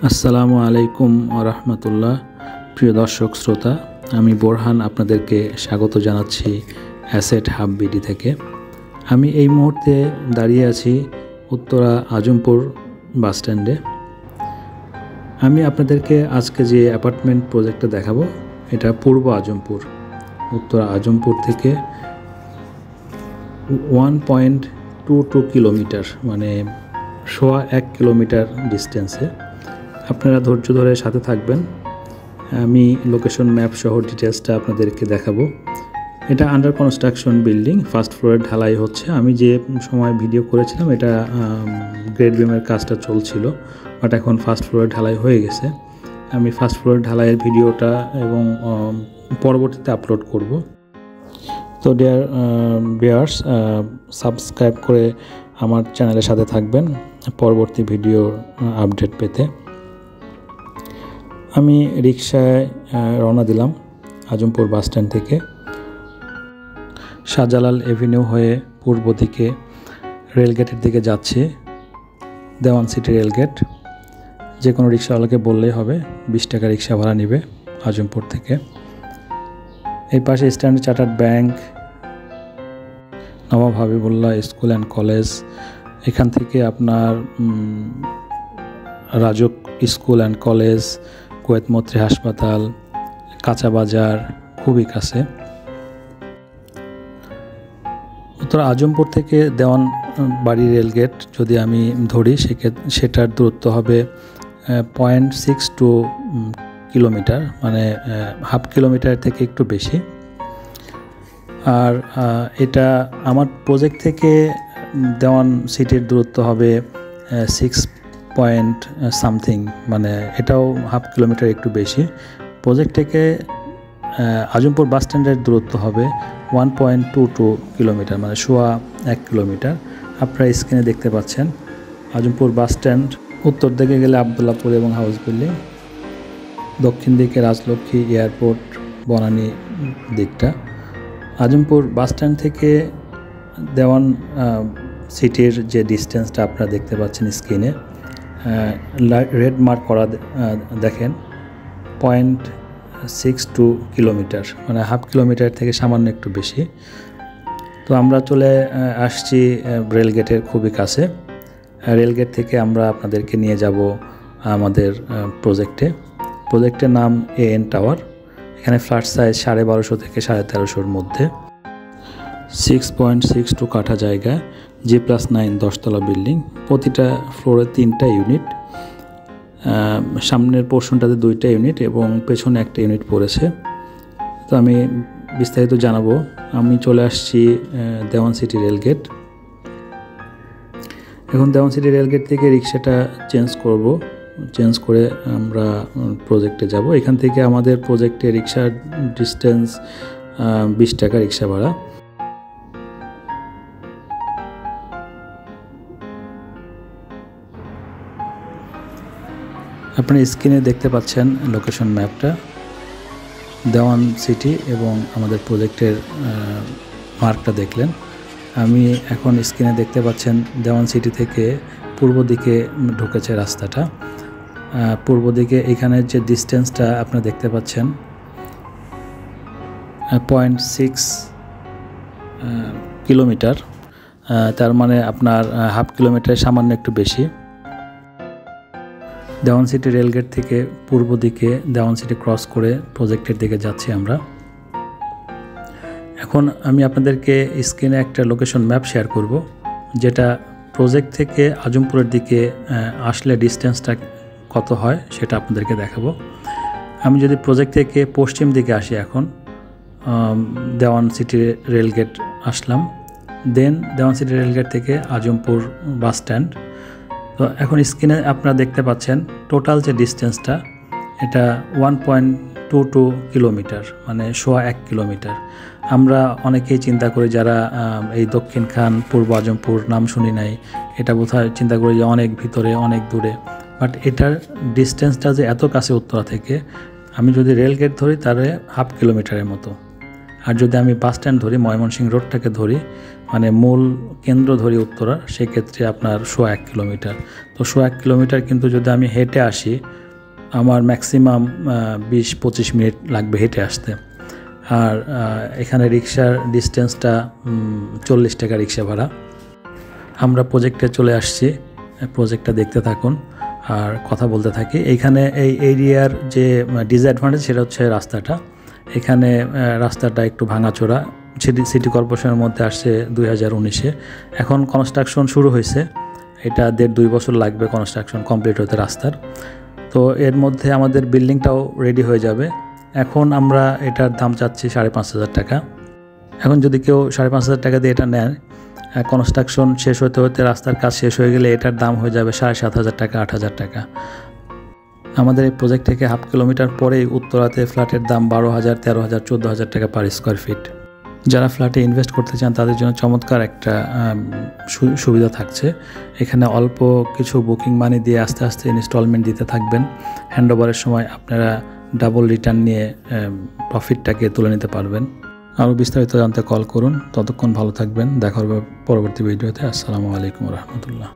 আসসালামু আলাইকুম ওয়া রাহমাতুল্লাহ। প্রিয় দর্শক শ্রোতা, আমি বোরহান আপনাদেরকে স্বাগত জানাচ্ছি অ্যাসেট হাব বিডি থেকে। আমি এই মুহূর্তে দাঁড়িয়ে আছি উত্তরা আজমপুর বাসস্ট্যান্ডে। আমি আপনাদেরকে আজকে যে অ্যাপার্টমেন্ট প্রজেক্টটা দেখাবো, এটা পূর্ব আজমপুর, উত্তরা আজমপুর থেকে 1.22 কিলোমিটার, মানে 1.25 কিলোমিটার ডিস্টেন্সে। আপনারা ধৈর্য ধরে সাথে থাকবেন, আমি লোকেশন ম্যাপ সহ ডিটেলসটা আপনাদেরকে দেখাবো। এটা আন্ডার কনস্ট্রাকশন বিল্ডিং, ফার্স্ট ফ্লোরে ঢালাই হচ্ছে। আমি যে সময় ভিডিও করেছিলাম এটা গ্রেড বিমের কাজটা চলছিল, বাট এখন ফার্স্ট ফ্লোরে ঢালাই হয়ে গেছে। আমি ফার্স্ট ফ্লোরে ঢালাইয়ের ভিডিওটা এবং পরবর্তীতে আপলোড করব। তো ডিয়ার ভিউয়ার্স, সাবস্ক্রাইব করে আমার চ্যানেলের সাথে থাকবেন পরবর্তী ভিডিও আপডেট পেতে। আমি রিকশায় রওনা দিলাম আজমপুর বাসস্ট্যান্ড থেকে। শাহজালাল এভিনিউ হয়ে পূর্ব দিকে রেলগেটের দিকে যাচ্ছি, দেওয়ান সিটি রেলগেট। যে কোনো রিক্সাওয়ালাকে বললেই হবে, 20 টাকা রিক্সা ভাড়া নেবে আজমপুর থেকে। এই পাশে standard chartered bank, Nawab Habibullah school and college, এখান থেকে আপনার রাজক স্কুল অ্যান্ড কলেজ, কুয়েত মৈত্রী হাসপাতাল, কাঁচা বাজার খুবই কাছে। উত্তর আজমপুর থেকে দেওয়ান বাড়ি রেলগেট যদি আমি ধরি, সেটার দূরত্ব হবে 0.62 কিলোমিটার, মানে হাফ কিলোমিটার থেকে একটু বেশি। আর এটা আমার প্রজেক্ট থেকে দেওয়ান সিটির দূরত্ব হবে 6 মানে এটাও হাফ কিলোমিটার একটু বেশি। প্রজেক্ট থেকে আজমপুর বাস স্ট্যান্ডের দূরত্ব হবে 1.22 কিলোমিটার, মানে 1.25 কিলোমিটার। আপনারা স্ক্রিনে দেখতে পাচ্ছেন আজমপুর বাস স্ট্যান্ড। উত্তর দিকে গেলে আবদুল্লাপুর এবং হাউস বিল্ডিং, দক্ষিণ দিকে রাজলক্ষ্মী এয়ারপোর্ট বনানী দিকটা। আজমপুর বাস স্ট্যান্ড থেকে দেওয়ান সিটির যে ডিস্টেন্সটা আপনারা দেখতে পাচ্ছেন স্ক্রিনে, রেড মার্ক করা দেখেন 0.62 কিলোমিটার, মানে হাফ কিলোমিটার থেকে সামান্য একটু বেশি। তো আমরা চলে আসছি রেলগেটের খুবই কাছে। রেলগেট থেকে আমরা আপনাদেরকে নিয়ে যাব আমাদের প্রজেক্টের নাম AN টাওয়ার। এখানে ফ্ল্যাট সাইজ 1250 থেকে 1350 মধ্যে, 6.62 কাঠা জায়গায়, G+9 10তলা বিল্ডিং। প্রতিটা ফ্লোরে 3টা ইউনিট, সামনের পোর্শনটাতে 2টা ইউনিট এবং পেছনে 1টা ইউনিট পড়েছে। তো আমি বিস্তারিত জানাবো। আমি চলে আসছি দেওয়ান সিটি রেলগেট। এখন দেওয়ান সিটি রেলগেট থেকে রিক্সাটা চেঞ্জ করে আমরা প্রজেক্টে যাব। এখান থেকে আমাদের প্রজেক্টে রিক্সার ডিস্টেন্স 20 টাকা রিক্সা ভাড়া। আপনি স্ক্রিনে দেখতে পাচ্ছেন লোকেশন ম্যাপটা, দেওয়ান সিটি এবং আমাদের প্রজেক্টের মার্কটা দেখলেন। আমি এখন স্ক্রিনে দেখতে পাচ্ছেন দেওয়ান সিটি থেকে পূর্ব দিকে ঢুকেছে রাস্তাটা। পূর্ব দিকে এখানের যে ডিস্টেন্সটা আপনারা দেখতে পাচ্ছেন 0.6 কিলোমিটার, তার মানে আপনার হাফ কিলোমিটারের সামান্য একটু বেশি। দেওয়ান সিটি রেলগেট থেকে পূর্ব দিকে দেওয়ান সিটি ক্রস করে প্রজেক্টের দিকে যাচ্ছি আমরা। এখন আমি আপনাদেরকে স্ক্রিনে একটা লোকেশন ম্যাপ শেয়ার করব, যেটা প্রজেক্ট থেকে আজমপুরের দিকে আসলে ডিস্টেন্সটা কত হয় সেটা আপনাদেরকে দেখাবো। আমি যদি প্রজেক্ট থেকে পশ্চিম দিকে আসি, এখন দেওয়ান সিটি রেলগেট আসলাম, দেন দেওয়ান সিটি রেলগেট থেকে আজমপুর বাস স্ট্যান্ড। তো এখন স্ক্রিনে আপনারা দেখতে পাচ্ছেন টোটাল যে ডিস্টেন্সটা, এটা 1.22 কিলোমিটার, মানে 1.25 কিলোমিটার। আমরা অনেকেই চিন্তা করি, যারা এই দক্ষিণ খান পূর্ব আজমপুর নাম শুনি নাই, এটা বোধহয় চিন্তা করি যে অনেক ভিতরে, অনেক দূরে। বাট এটার ডিস্টেন্সটা যে এত কাছে উত্তরা থেকে, আমি যদি রেলগেট ধরি তাহলে হাফ কিলোমিটারের মতো। আর যদি আমি বাস স্ট্যান্ড ধরি, ময়মনসিংহ রোডটাকে ধরি, মানে মূল কেন্দ্র ধরি উত্তরা, সেক্ষেত্রে আপনার 1.5 কিলোমিটার। তো 1.5 কিলোমিটার কিন্তু যদি আমি হেঁটে আসি, আমার ম্যাক্সিমাম 20-25 মিনিট লাগবে হেঁটে আসতে। আর এখানে রিক্সার ডিস্টেন্সটা 40 টাকা রিক্সা ভাড়া। আমরা প্রজেক্টে চলে আসছি, প্রজেক্টটা দেখতে থাকুন আর কথা বলতে থাকি। এইখানে এই এরিয়ার যে ডিসঅ্যাডভান্টেজ সেটা হচ্ছে রাস্তাটা। এখানে রাস্তাটা একটু ভাঙাচোরা, সিটি কর্পোরেশনের মধ্যে আসছে 2019-এ। এখন কনস্ট্রাকশন শুরু হয়েছে, এটা 1.5-2 বছর লাগবে কনস্ট্রাকশন কমপ্লিট হতে রাস্তার। তো এর মধ্যে আমাদের বিল্ডিংটাও রেডি হয়ে যাবে। এখন আমরা এটার দাম চাচ্ছি 5,500 টাকা। এখন যদি কেউ 5,500 টাকা দিয়ে এটা নেয়, কনস্ট্রাকশন শেষ হতে হতে রাস্তার কাজ শেষ হয়ে গেলে এটার দাম হয়ে যাবে 7,500 টাকা, 8,000 টাকা। আমাদের এই প্রজেক্ট থেকে 1/2 কিলোমিটার পরেই উত্তরাতে ফ্ল্যাটের দাম 12,000, 13,000, 14,000 টাকা পার স্কোয়ার ফিট। যারা ফ্ল্যাটে ইনভেস্ট করতে চান তাদের জন্য চমৎকার একটা সুবিধা থাকছে। এখানে অল্প কিছু বুকিং মানি দিয়ে আস্তে আস্তে ইনস্টলমেন্ট দিতে থাকবেন। হ্যান্ডওভারের সময় আপনারা ডাবল রিটার্ন নিয়ে প্রফিটটাকে তুলে নিতে পারবেন। আরও বিস্তারিত জানতে কল করুন। ততক্ষণ ভালো থাকবেন, দেখা হবে পরবর্তী ভিডিওতে। আসসালামু আলাইকুম রহমতুল্লাহ।